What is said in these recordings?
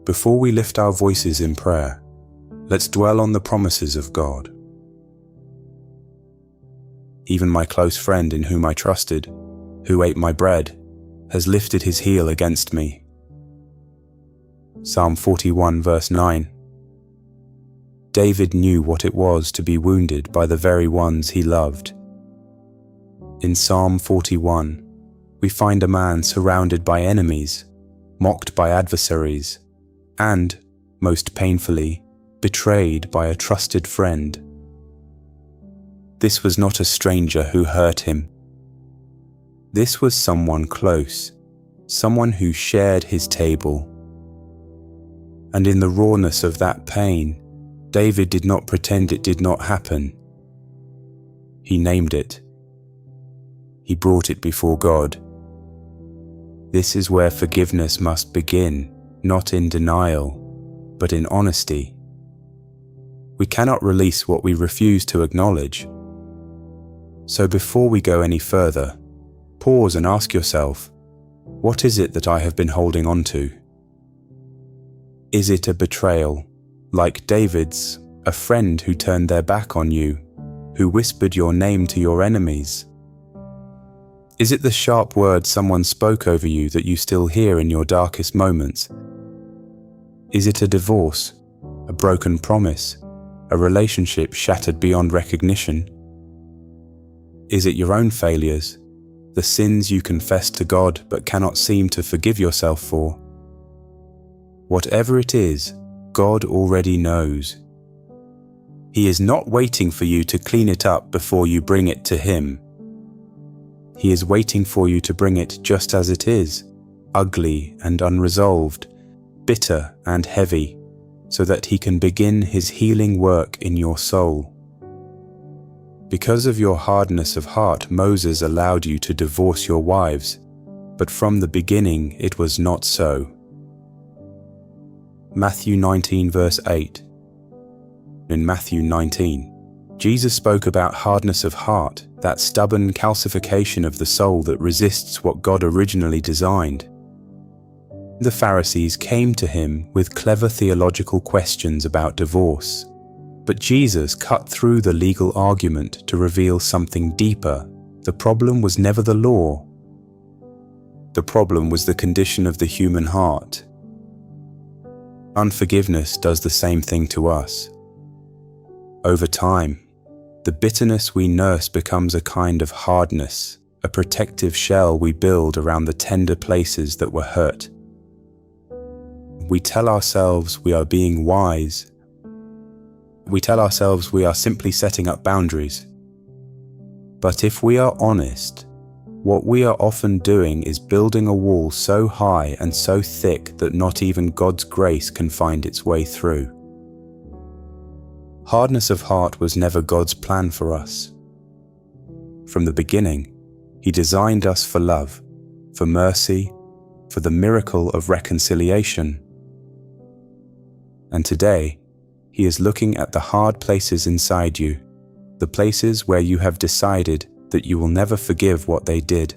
Before we lift our voices in prayer, let's dwell on the promises of God. Even my close friend in whom I trusted, who ate my bread, has lifted his heel against me. Psalm 41 verse 9. David knew what it was to be wounded by the very ones he loved. In Psalm 41, we find a man surrounded by enemies, mocked by adversaries, and, most painfully, betrayed by a trusted friend. This was not a stranger who hurt him. This was someone close, someone who shared his table. And in the rawness of that pain, David did not pretend it did not happen. He named it. He brought it before God. This is where forgiveness must begin, not in denial, but in honesty. We cannot release what we refuse to acknowledge. So before we go any further, pause and ask yourself, what is it that I have been holding on to? Is it a betrayal, like David's, a friend who turned their back on you, who whispered your name to your enemies? Is it the sharp words someone spoke over you that you still hear in your darkest moments? Is it a divorce, a broken promise, a relationship shattered beyond recognition? Is it your own failures, the sins you confess to God but cannot seem to forgive yourself for? Whatever it is, God already knows. He is not waiting for you to clean it up before you bring it to Him. He is waiting for you to bring it just as it is, ugly and unresolved, bitter and heavy, so that He can begin His healing work in your soul. Because of your hardness of heart, Moses allowed you to divorce your wives, but from the beginning it was not so. Matthew 19 verse 8. In Matthew 19, Jesus spoke about hardness of heart, that stubborn calcification of the soul that resists what God originally designed. The Pharisees came to Him with clever theological questions about divorce. But Jesus cut through the legal argument to reveal something deeper. The problem was never the law. The problem was the condition of the human heart. Unforgiveness does the same thing to us. Over time, the bitterness we nurse becomes a kind of hardness, a protective shell we build around the tender places that were hurt. We tell ourselves we are being wise. We tell ourselves we are simply setting up boundaries. But if we are honest, what we are often doing is building a wall so high and so thick that not even God's grace can find its way through. Hardness of heart was never God's plan for us. From the beginning, He designed us for love, for mercy, for the miracle of reconciliation. And today, He is looking at the hard places inside you, the places where you have decided that you will never forgive what they did,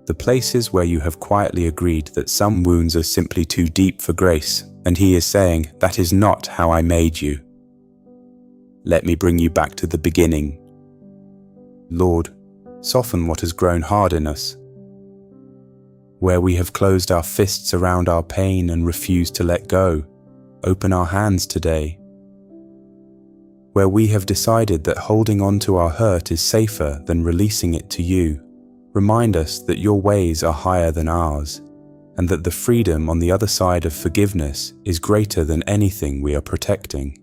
the places where you have quietly agreed that some wounds are simply too deep for grace, and He is saying, "That is not how I made you. Let me bring you back to the beginning. Lord, soften what has grown hard in us. Where we have closed our fists around our pain and refused to let go, open our hands today. Where we have decided that holding on to our hurt is safer than releasing it to you, remind us that your ways are higher than ours, and that the freedom on the other side of forgiveness is greater than anything we are protecting.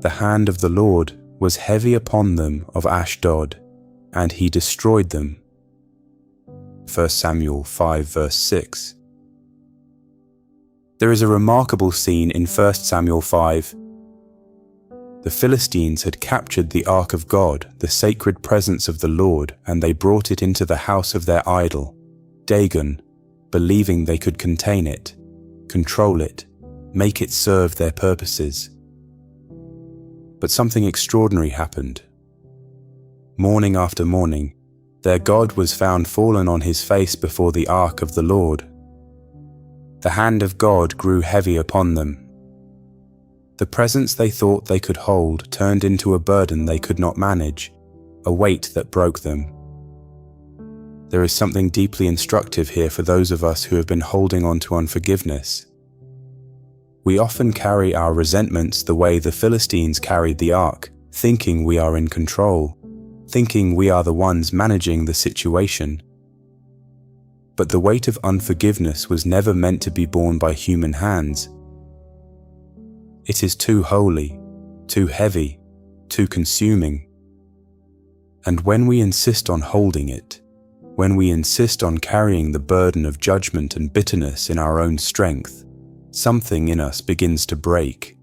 The hand of the Lord was heavy upon them of Ashdod, and He destroyed them. 1 Samuel 5 verse 6. There is a remarkable scene in 1 Samuel 5. The Philistines had captured the Ark of God, the sacred presence of the Lord, and they brought it into the house of their idol, Dagon, believing they could contain it, control it, make it serve their purposes. But something extraordinary happened. Morning after morning, their God was found fallen on His face before the Ark of the Lord. The hand of God grew heavy upon them. The presence they thought they could hold turned into a burden they could not manage, a weight that broke them. There is something deeply instructive here for those of us who have been holding on to unforgiveness. We often carry our resentments the way the Philistines carried the ark, thinking we are in control, thinking we are the ones managing the situation. But the weight of unforgiveness was never meant to be borne by human hands. It is too holy, too heavy, too consuming. And when we insist on holding it, when we insist on carrying the burden of judgment and bitterness in our own strength, something in us begins to break.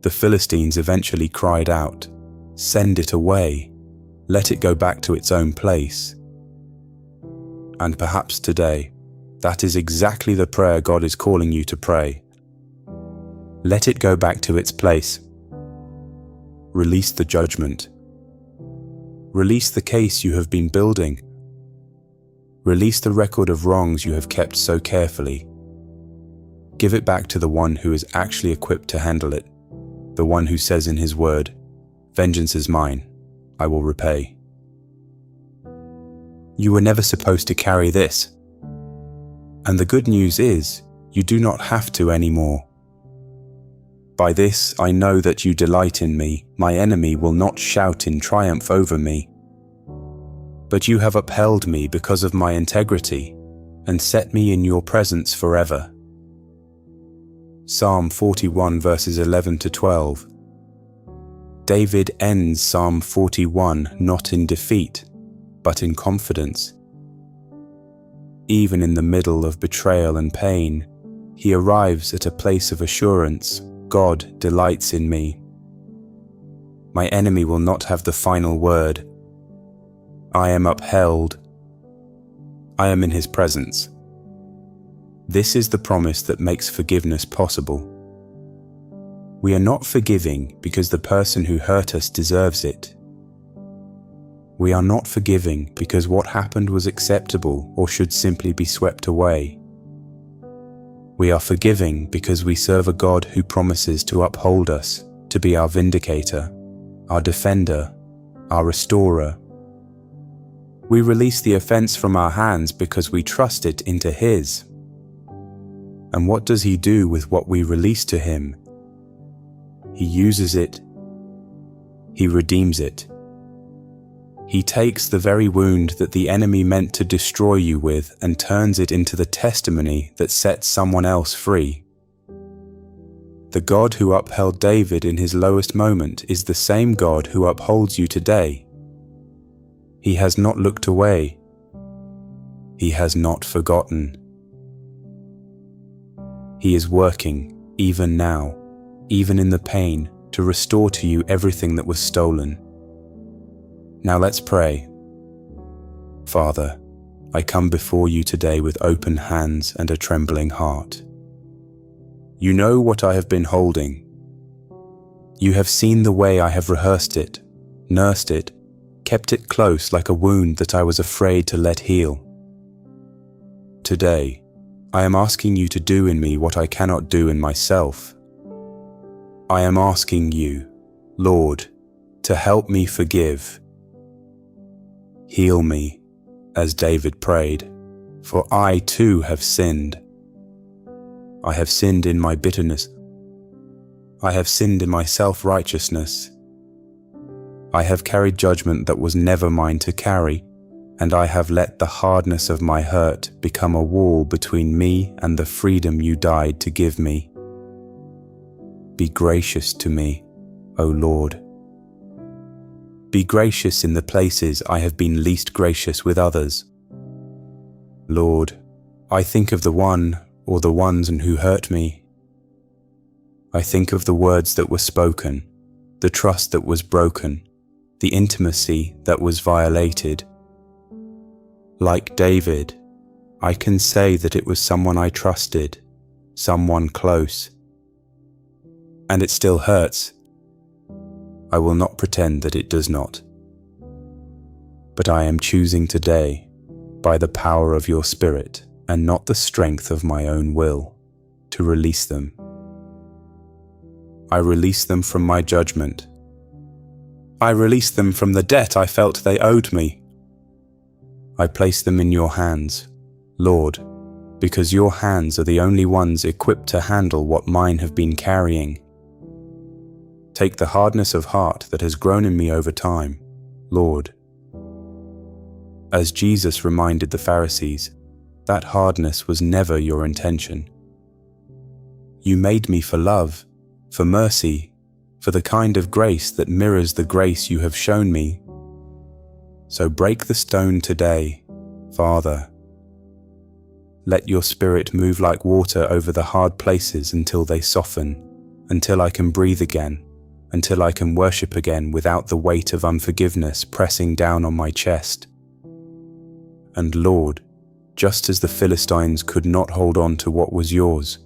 The Philistines eventually cried out, "Send it away, let it go back to its own place." And perhaps today, that is exactly the prayer God is calling you to pray. Let it go back to its place. Release the judgment. Release the case you have been building. Release the record of wrongs you have kept so carefully. Give it back to the one who is actually equipped to handle it, the one who says in his word, "Vengeance is mine, I will repay." You were never supposed to carry this. And the good news is, you do not have to anymore. By this I know that you delight in me, my enemy will not shout in triumph over me. But you have upheld me because of my integrity, and set me in your presence forever. Psalm 41 verses 11 to 12. David ends Psalm 41 not in defeat, but in confidence. Even in the middle of betrayal and pain, he arrives at a place of assurance. God delights in me. My enemy will not have the final word. I am upheld. I am in his presence. This is the promise that makes forgiveness possible. We are not forgiving because the person who hurt us deserves it. We are not forgiving because what happened was acceptable or should simply be swept away. We are forgiving because we serve a God who promises to uphold us, to be our vindicator, our defender, our restorer. We release the offense from our hands because we trust it into His. And what does He do with what we release to Him? He uses it. He redeems it. He takes the very wound that the enemy meant to destroy you with and turns it into the testimony that sets someone else free. The God who upheld David in his lowest moment is the same God who upholds you today. He has not looked away. He has not forgotten. He is working, even now, even in the pain, to restore to you everything that was stolen. Now let's pray. Father, I come before you today with open hands and a trembling heart. You know what I have been holding. You have seen the way I have rehearsed it, nursed it, kept it close like a wound that I was afraid to let heal. Today, I am asking you to do in me what I cannot do in myself. I am asking you, Lord, to help me forgive. Heal me, as David prayed, for I too have sinned. I have sinned in my bitterness. I have sinned in my self-righteousness. I have carried judgment that was never mine to carry, and I have let the hardness of my hurt become a wall between me and the freedom you died to give me. Be gracious to me, O Lord. Be gracious in the places I have been least gracious with others. Lord, I think of the one or the ones who hurt me. I think of the words that were spoken, the trust that was broken, the intimacy that was violated. Like David, I can say that it was someone I trusted, someone close. And it still hurts. I will not pretend that it does not. But I am choosing today, by the power of your Spirit, and not the strength of my own will, to release them. I release them from my judgment. I release them from the debt I felt they owed me. I place them in your hands, Lord, because your hands are the only ones equipped to handle what mine have been carrying. Take the hardness of heart that has grown in me over time, Lord. As Jesus reminded the Pharisees, that hardness was never your intention. You made me for love, for mercy, for the kind of grace that mirrors the grace you have shown me. So break the stone today, Father. Let your Spirit move like water over the hard places until they soften, until I can breathe again, until I can worship again without the weight of unforgiveness pressing down on my chest. And Lord, just as the Philistines could not hold on to what was yours,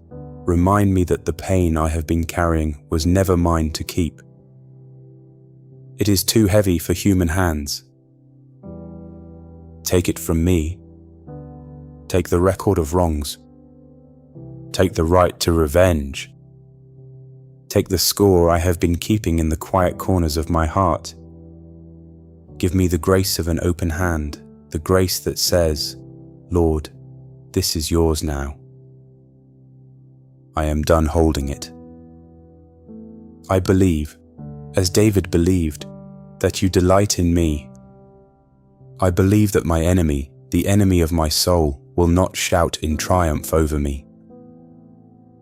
remind me that the pain I have been carrying was never mine to keep. It is too heavy for human hands. Take it from me. Take the record of wrongs. Take the right to revenge. Take the score I have been keeping in the quiet corners of my heart. Give me the grace of an open hand, the grace that says, Lord, this is yours now. I am done holding it. I believe, as David believed, that you delight in me. I believe that my enemy, the enemy of my soul, will not shout in triumph over me.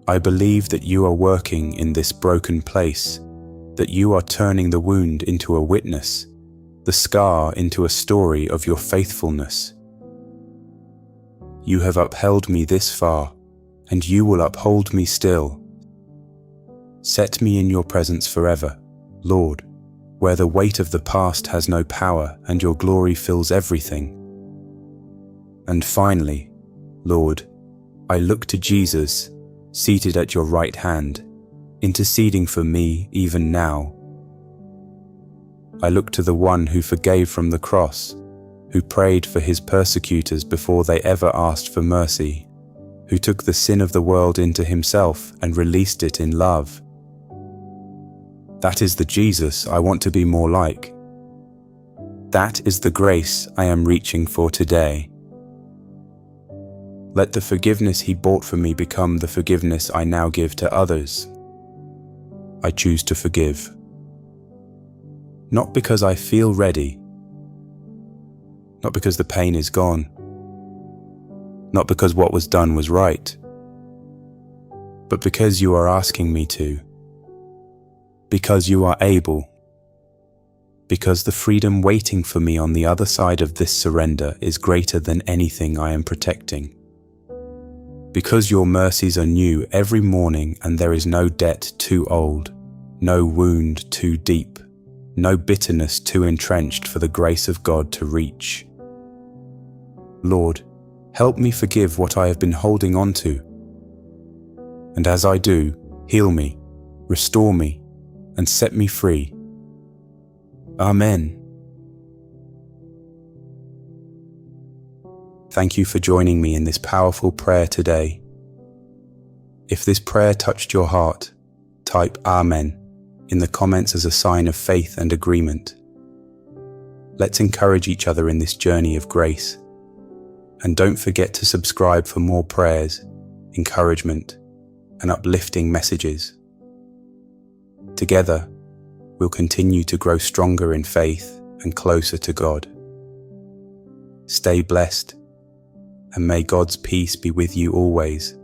I believe that you are working in this broken place, that you are turning the wound into a witness, the scar into a story of your faithfulness. You have upheld me this far, and you will uphold me still. Set me in your presence forever, Lord, where the weight of the past has no power and your glory fills everything. And finally, Lord, I look to Jesus, seated at your right hand, interceding for me even now. I look to the one who forgave from the cross, who prayed for his persecutors before they ever asked for mercy, who took the sin of the world into himself and released it in love. That is the Jesus I want to be more like. That is the grace I am reaching for today. Let the forgiveness he bought for me become the forgiveness I now give to others. I choose to forgive. Not because I feel ready, not because the pain is gone, not because what was done was right, but because you are asking me to, because you are able, because the freedom waiting for me on the other side of this surrender is greater than anything I am protecting. Because your mercies are new every morning and there is no debt too old, no wound too deep, no bitterness too entrenched for the grace of God to reach. Lord, help me forgive what I have been holding on to. And as I do, heal me, restore me, and set me free. Amen. Thank you for joining me in this powerful prayer today. If this prayer touched your heart, type Amen in the comments as a sign of faith and agreement. Let's encourage each other in this journey of grace. And don't forget to subscribe for more prayers, encouragement, and uplifting messages. Together, we'll continue to grow stronger in faith and closer to God. Stay blessed, and may God's peace be with you always.